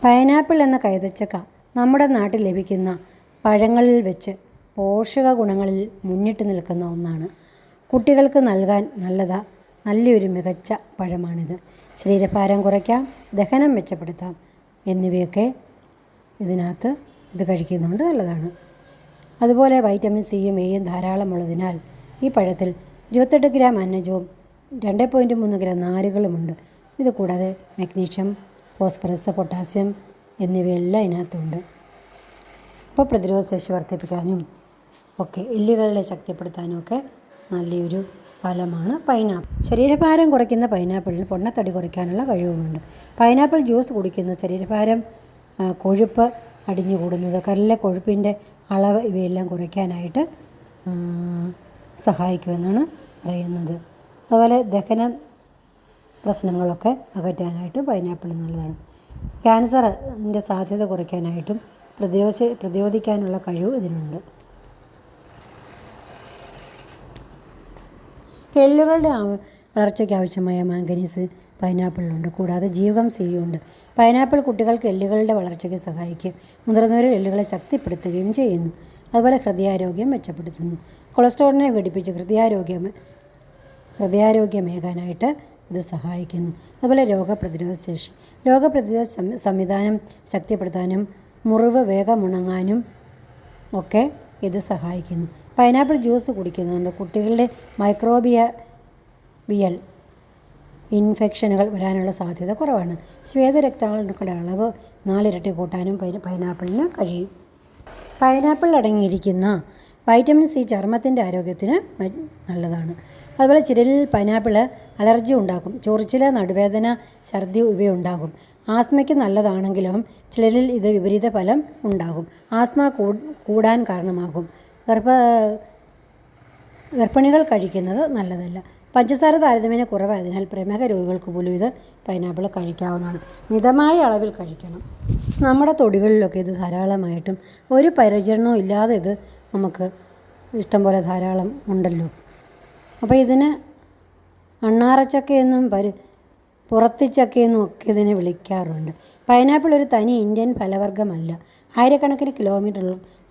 Pineapple എന്ന കൈതച്ചക്ക നമ്മുടെ നാട്ടിൽ ലഭിക്കുന്ന പഴങ്ങളിൽ വെച്ച് പോഷക ഗുണങ്ങളിൽ മുന്നിട്ട് നിൽക്കുന്ന ഒന്നാണ്. കുട്ടികൾക്ക് നൽകാൻ നല്ലൊരു മികച്ച പഴമാണിത്. ശരീരഭാരം കുറയ്ക്കാം, ദഹനം മെച്ചപ്പെടുത്താം എന്നിവയൊക്കെ ഇത് കഴിക്കുന്നതുകൊണ്ട് നല്ലതാണ്. അതുപോലെ വൈറ്റമിൻ സിയും എയും ധാരാളമുള്ളതിനാൽ ഈ പഴത്തിൽ 28 ഗ്രാം അന്നജവും 2.3 ഗ്രാം നാരുകളുമുണ്ട്. ഇതുകൂടാതെ മഗ്നീഷ്യം, ഫോസ്ഫറസ്, പൊട്ടാസ്യം എന്നിവയെല്ലാം ഇതിനകത്തുണ്ട്. അപ്പോൾ പ്രതിരോധശേഷി വർദ്ധിപ്പിക്കാനും എല്ലുകളെ ശക്തിപ്പെടുത്താനും ഒക്കെ നല്ലൊരു ഫലമാണ് പൈനാപ്പിൾ. ശരീരഭാരം കുറയ്ക്കുന്ന പൈനാപ്പിളിന് പൊണ്ണത്തടി കുറയ്ക്കാനുള്ള കഴിവുമുണ്ട്. പൈനാപ്പിൾ ജ്യൂസ് കുടിക്കുന്നത് ശരീരഭാരം, കൊഴുപ്പ് അടിഞ്ഞുകൂടുന്നത്, കരളിലെ കൊഴുപ്പിൻ്റെ അളവ് ഇവയെല്ലാം കുറയ്ക്കാനായിട്ട് സഹായിക്കുമെന്നാണ് പറയുന്നത്. അതുപോലെ ദഹന പ്രശ്നങ്ങളൊക്കെ അകറ്റാനായിട്ട് പൈനാപ്പിൾ നല്ലതാണ്. ക്യാൻസറിൻ്റെ സാധ്യത കുറയ്ക്കാനായിട്ടും പ്രതിരോധിക്കാനുള്ള കഴിവ് ഇതിനുണ്ട്. എല്ലുകളുടെ വളർച്ചയ്ക്ക് ആവശ്യമായ മാംഗനീസ് പൈനാപ്പിളിലുണ്ട്. കൂടാതെ ജീവകം സിയുണ്ട്. പൈനാപ്പിൾ കുട്ടികൾക്ക് എല്ലുകളുടെ വളർച്ചയ്ക്ക് സഹായിക്കും. മുതിർന്നവരിൽ എല്ലുകളെ ശക്തിപ്പെടുത്തുകയും ചെയ്യുന്നു. അതുപോലെ ഹൃദയാരോഗ്യം മെച്ചപ്പെടുത്തുന്നു. കൊളസ്ട്രോളിനെ ഘടിപ്പിച്ച് ഹൃദയാരോഗ്യമേകാനായിട്ട് ഇത് സഹായിക്കുന്നു. അതുപോലെ രോഗപ്രതിരോധ സംവിധാനം ശക്തിപ്പെടുത്താനും മുറിവ് വേഗം ഉണങ്ങാനും ഒക്കെ ഇത് സഹായിക്കുന്നു. പൈനാപ്പിൾ ജ്യൂസ് കുടിക്കുന്നതുകൊണ്ട് കുട്ടികളുടെ മൈക്രോബിയൽ ഇൻഫെക്ഷനുകൾ വരാനുള്ള സാധ്യത കുറവാണ്. ശ്വേതരക്താണുക്കളുടെ അളവ് 4 ഇരട്ടി കൂട്ടാനും പൈനാപ്പിളിന് കഴിയും. പൈനാപ്പിളിൽ അടങ്ങിയിരിക്കുന്ന വൈറ്റമിൻ സി ചർമ്മത്തിൻ്റെ ആരോഗ്യത്തിന് നല്ലതാണ്. അതുപോലെ ചിലരിൽ പൈനാപ്പിൾ അലർജി ഉണ്ടാക്കും. ചൊറിച്ചിൽ, നടുവേദന, ഛർദി ഇവയുണ്ടാകും. ആസ്മയ്ക്ക് നല്ലതാണെങ്കിലും ചിലരിൽ ഇത് വിപരീത ഫലം ഉണ്ടാകും. ആസ്മ കൂടാൻ കാരണമാകും. ഗർഭിണികൾ കഴിക്കുന്നത് നല്ലതല്ല. പഞ്ചസാര താരതമ്യേന കുറവായതിനാൽ പ്രമേഹ രോഗികൾക്ക് പോലും ഇത് പൈനാപ്പിൾ കഴിക്കാവുന്നതാണ്. മിതമായ അളവിൽ കഴിക്കണം. നമ്മുടെ തൊടികളിലൊക്കെ ഇത് ധാരാളമായിട്ടും ഒരു പരിചരണവും ഇല്ലാതെ ഇത് നമുക്ക് ഇഷ്ടംപോലെ ധാരാളം ഉണ്ടല്ലോ. അപ്പോൾ ഇതിന് അണ്ണാറച്ചക്കയെന്നും പുറത്തിച്ചക്കയെന്നും ഒക്കെ ഇതിനെ വിളിക്കാറുണ്ട്. പൈനാപ്പിൾ ഒരു തനി ഇന്ത്യൻ ഫലവർഗ്ഗമല്ല. ആയിരക്കണക്കിന് കിലോമീറ്റർ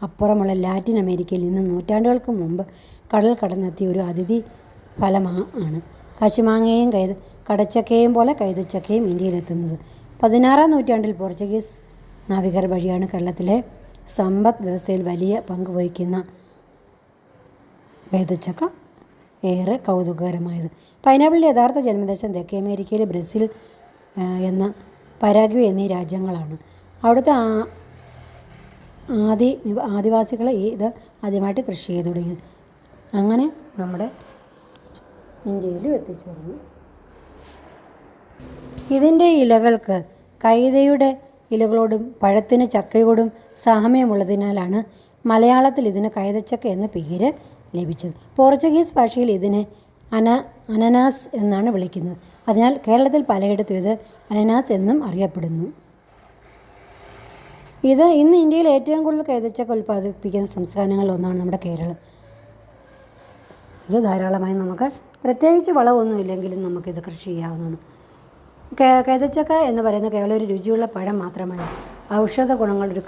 അപ്പുറമുള്ള ലാറ്റിൻ അമേരിക്കയിൽ നിന്ന് നൂറ്റാണ്ടുകൾക്ക് മുമ്പ് കടൽ കടന്നെത്തിയ ഒരു അതിഥി ഫലമാണ്. കശുമാങ്ങയും കടച്ചക്കയും പോലെ കൈതച്ചക്കയും ഇന്ത്യയിലെത്തുന്നത് 16-ാം നൂറ്റാണ്ടിൽ പോർച്ചുഗീസ് നാവികർ വഴിയാണ്. കേരളത്തിലെ സമ്പദ് വ്യവസ്ഥയിൽ വലിയ പങ്ക് വഹിക്കുന്ന കൈതച്ചക്ക ഏറെ കൗതുകകരമായത്. പൈനാപ്പിളിൻ്റെ യഥാർത്ഥ ജന്മദേശം തെക്കേ അമേരിക്കയിലെ ബ്രസീൽ എന്ന പരാഗ്വേ എന്നീ രാജ്യങ്ങളാണ്. അവിടുത്തെ ആദിവാസികൾ ഇത് ആദ്യമായിട്ട് കൃഷി ചെയ്തു തുടങ്ങിയത്. അങ്ങനെ നമ്മുടെ ഇന്ത്യയിലും എത്തിച്ചേർന്നു. ഇതിൻ്റെ ഇലകൾക്ക് കൈതയുടെ ഇലകളോടും പഴത്തിന് ചക്കയോടും സാമ്യമുള്ളതിനാലാണ് മലയാളത്തിൽ ഇതിന് കൈതച്ചക്ക എന്ന പേര് ലഭിച്ചത്. പോർച്ചുഗീസ് ഭാഷയിൽ ഇതിനെ അനനാസ് എന്നാണ് വിളിക്കുന്നത്. അതിനാൽ കേരളത്തിൽ പലയിടത്തും ഇത് അനനാസ് എന്നും അറിയപ്പെടുന്നു. ഇന്ന് ഇന്ത്യയിൽ ഏറ്റവും കൂടുതൽ കൈതച്ചക്ക ഉൽപ്പാദിപ്പിക്കുന്ന സംസ്ഥാനങ്ങളിൽ ഒന്നാണ് നമ്മുടെ കേരളം. ഇത് ധാരാളമായി നമുക്ക് പ്രത്യേകിച്ച് വളമൊന്നുമില്ലെങ്കിലും നമുക്കിത് കൃഷി ചെയ്യാവുന്നതാണ്. കൈതച്ചക്ക എന്ന് പറയുന്നത് കേവലം ഒരു രുചിയുള്ള പഴം മാത്രമല്ല, ഔഷധ ഗുണങ്ങളൊരു